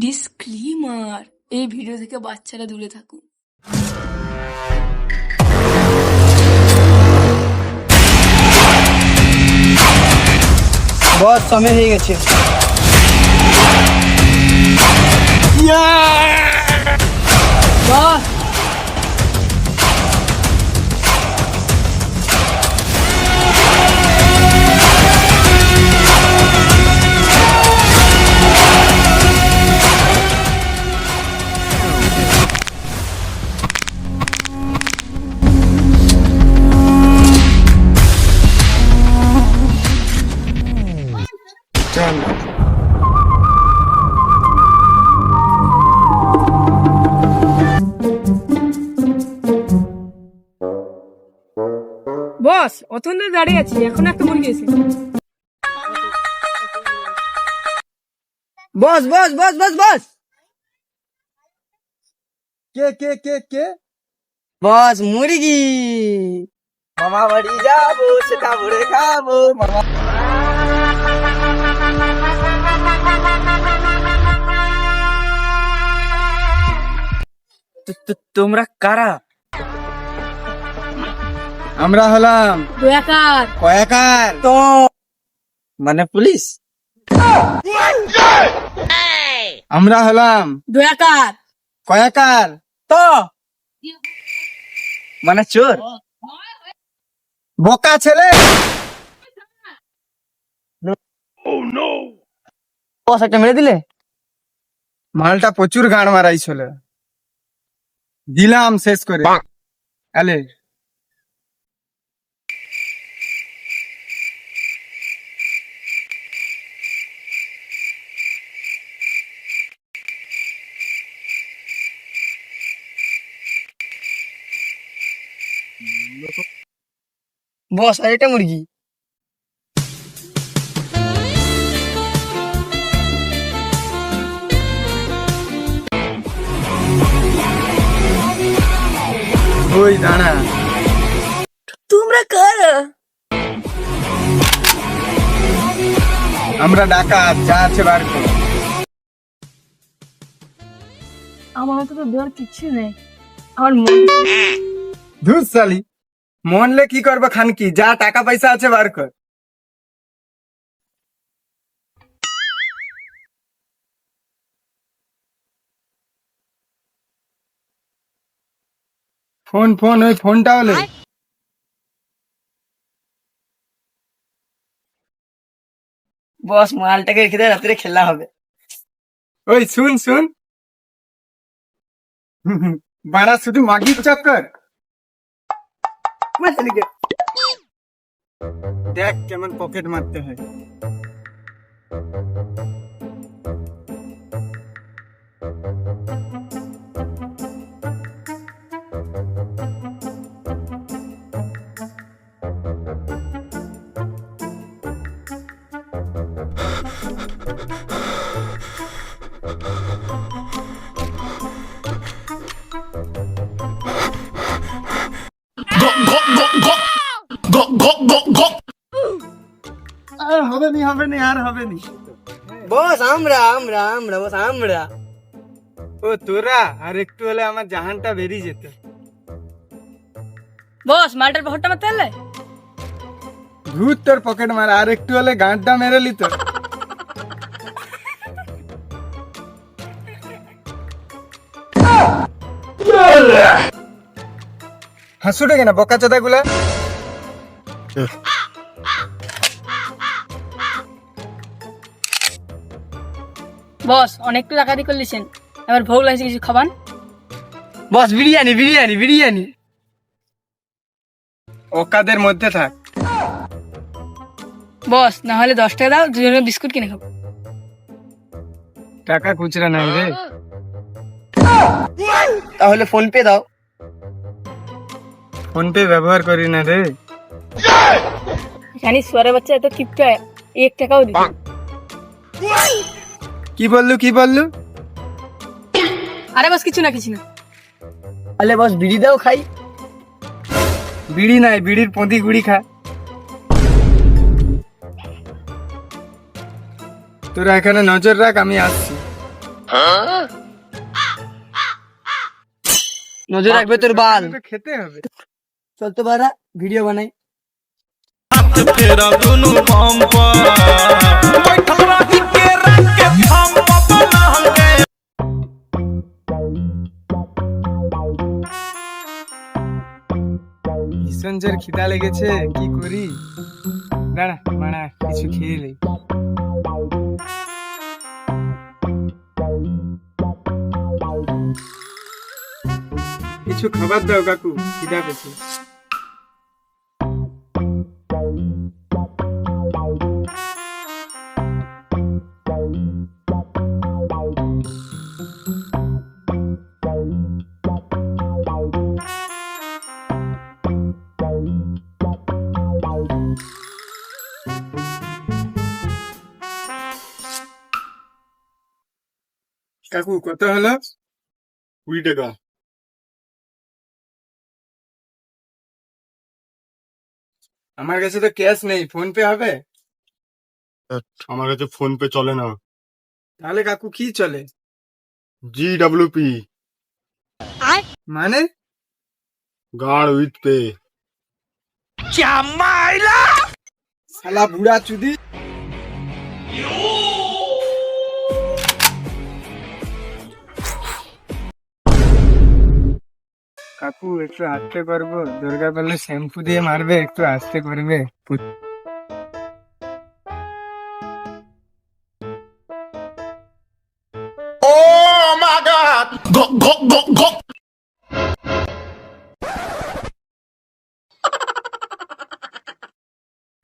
Disclaimer, এই video থেকে বাচ্চারা দূরে থাকুন। বস সময় হয়ে গেছে। বস বস অতক্ষণ ধরে দাঁড়িয়ে আছি, এখন একটা মুরগি এসে। বস বস বস বস বস কে কে কে কে বস মুরগি। মামা বাড়ি যাবো, সেটা ভরে খাবো। মামা তোমরা কারা? আমরা হলাম দয়াকার কয়াকার। তো মানে পুলিশ। আমরা হলাম দয়াকার কয়াকার। তো মানে চোর। বোকা ছেলে। বস একটা মেরে দিলে। মালটা প্রচুর গাঁড় মারাইছিল, দিলাম শেষ করে। আলে বস আর এটা মুরগি। ওই দাঁড়া, তোমরা কারা? আমরা ডাকাত, যা আছে বার কর। আমার তো দেওয়ার কিচ্ছু নেই, আমার মন। ধুর সালি, মনলে কি করবো খানকি, যা টাকা পয়সা আছে বার কর। ফোন ফোন ওই ফোনটা হলে বস মালটাকে রেখে দেয়, রাত্রে খেলা হবে। ওই শুন শুন, বাড়া শুধু মাগির চক্কর। দেখ কেমন পকেট মারতে হয়। আর হবে নি হবে নি আর হবে নি। বস আমরা আমরা আমরা বস আমরা। ও তোরা, আর একটু হলে আমার জাহানটা বেরিয়ে যেত। বস মালটার পকেটটা মারতে পারলে? ভূত তোর পকেট মারা, আর একটু হলে গাঁটটা মেরে লিত। হাসুটে কেন বকা চোদা গুলা? বস অনেকটু ডাকাতি করলিছেন, এবার ভোগ লাগছে, কিছু খাবান? বস বিরিয়ানি বিরিয়ানি বিরিয়ানি। ওকাদের মধ্যে থাক। বস না হলে 10 টাকা দাও, দুজনে বিস্কুট কিনে খাবো। টাকা খুচরা নাই রে। তাহলে ফোন পে দাও। ফোন পে ব্যবহার করি না রে। জানিস সোয়ারের বাচ্চা এত কিপটা, 1 টাকাও দিত। কি বললু কি বললু? আরে বস কিছু না কিছু না। তাহলে বস বিড়ি দাও খাই। বিড়ি নাই, বিড়ির পঁদি গুড়ি খা। তোরা এখানে নজর রাখ, আমি আসছি। নজর রাখবে তোর বাল। তো খেতে হবে। চল তো বারা ভিডিও বানাই। ভীষণ জোর খিদা লেগেছে, কি করি? দাঁড়া মানা কিছু খেয়ে নেই। কিছু খাবার দাও কাকু, খিদা পেয়েছে। কাকু কত হলো? 20 টাকা। আমার কাছে তো ক্যাশ নেই, ফোন পে হবে? আমার কাছে ফোন পে চলে না। তাহলে কাকু কি চলে? GWP, মানে? গাড় উইথ পে। শালা বুড়া চুদি। কাকু একটু আস্তে করবো, দরকার পড়লে শ্যাম্পু দিয়ে মারবে, একটু আস্তে করবে।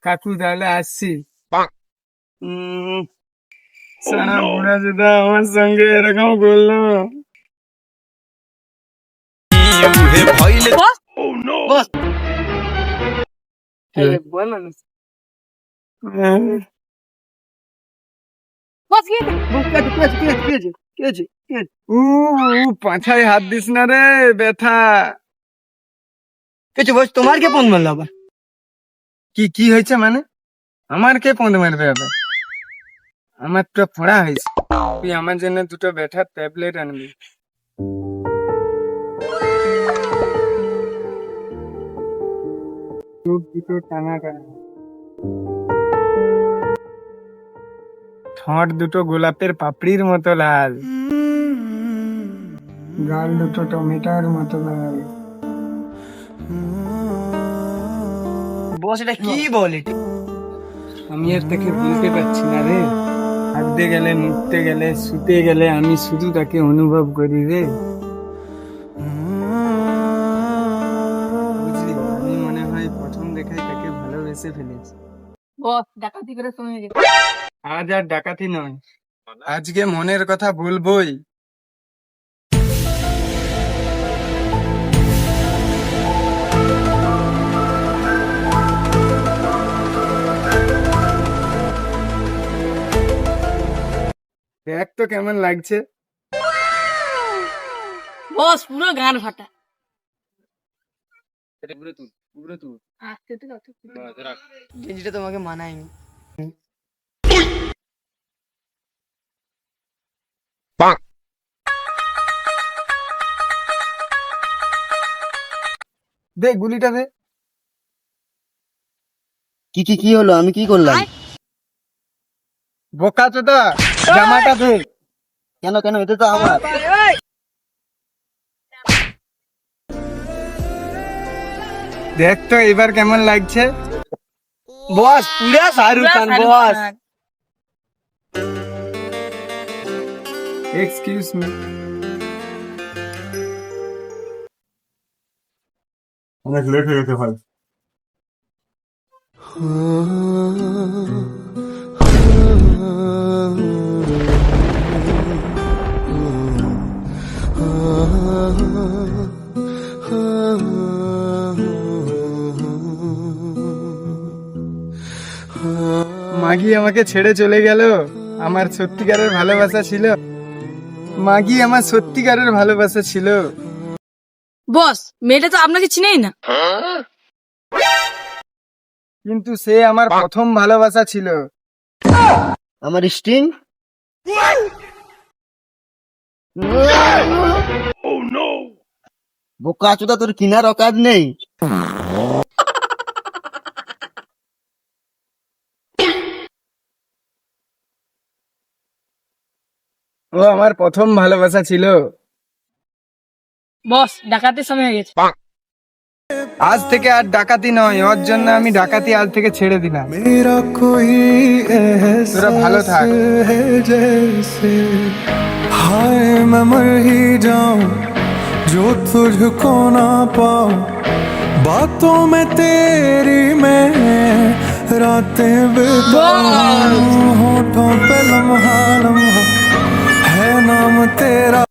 কাকু তাহলে আসছি। সারা বুড়া যেটা আমার সঙ্গে এরকম করলো। বস বল মানুষ পাছায় হাত দিস না রে, ব্যথা। কিছু বস, তোমার কে ফোন মারলো আবার? কি কি হয়েছে মানে? আমার কে পদ মারবে আবার? আমার তো পড়া হয়েছে। তুই আমার জন্য দুটো ব্যথার ট্যাবলেট আনবি। চোখ দুটো টানা টানা, ঠোঁট দুটো গোলাপের পাপড়ির মতো লাল, গাল দুটো টমেটোর মতো লাল। বস এটা কি বলে? আমি আর তাকে বলতে পারছি না রে। হাঁটতে গেলে, মুখতে গেলে, শুতে গেলে আমি শুধু তাকে অনুভব করি রে। বুঝলি, আমি মনে হয় প্রথম দেখায় তাকে ভালোবেসে ফেলেছি। বস ডাকাতি করে সময় গেছে। আজ আর ডাকাতি নয়, আজকে মনের কথা বলবোই। দেখ তো কেমন লাগছে। বস পুরো গান ফাটা। আসতে তো কত গেঞ্জিটা তোমাকে মানায়নি। দে গুলিটা দে। কি কি কি হলো? আমি কি করলাম? বোকা চোদা, জামাটা দে। কেন কেন? এটা তো আমার। দেখ তো এবার কেমন লাগছে। বস পুরা Shahrukh Khan boss. Excuse me. অনেক লেট হয়ে গেছে ভাই। মাগি আমাকে ছেড়ে চলে গেল। আমার সত্যিকারের ভালোবাসা ছিল। মাগি আমার সত্যিকারের ভালোবাসা ছিল। বস মেয়েটা তো আপনাকে চিনেই না। কিন্তু সে আমার প্রথম ভালোবাসা ছিল। আমার স্ট্রিং বোকা চোদা, তোর কিনার অকাজ নেই। ও আমার প্রথম ভালোবাসা ছিল। বস ডাকাতের সময় হয়ে গেছে। আজ থেকে আর ডাকাতি নয়, ওর জন্য আমি ডাকাতি আজ থেকে ছেড়ে দিলাম। मेरा कोई তোরা ভালো থাক। एहसास है जैसे हाय मैं मर ही जाऊं जो तुझको ना पाऊं, बातों में तेरी मैं रातें बिताऊं, होठों पे लम्हा लम्हा है नाम तेरा।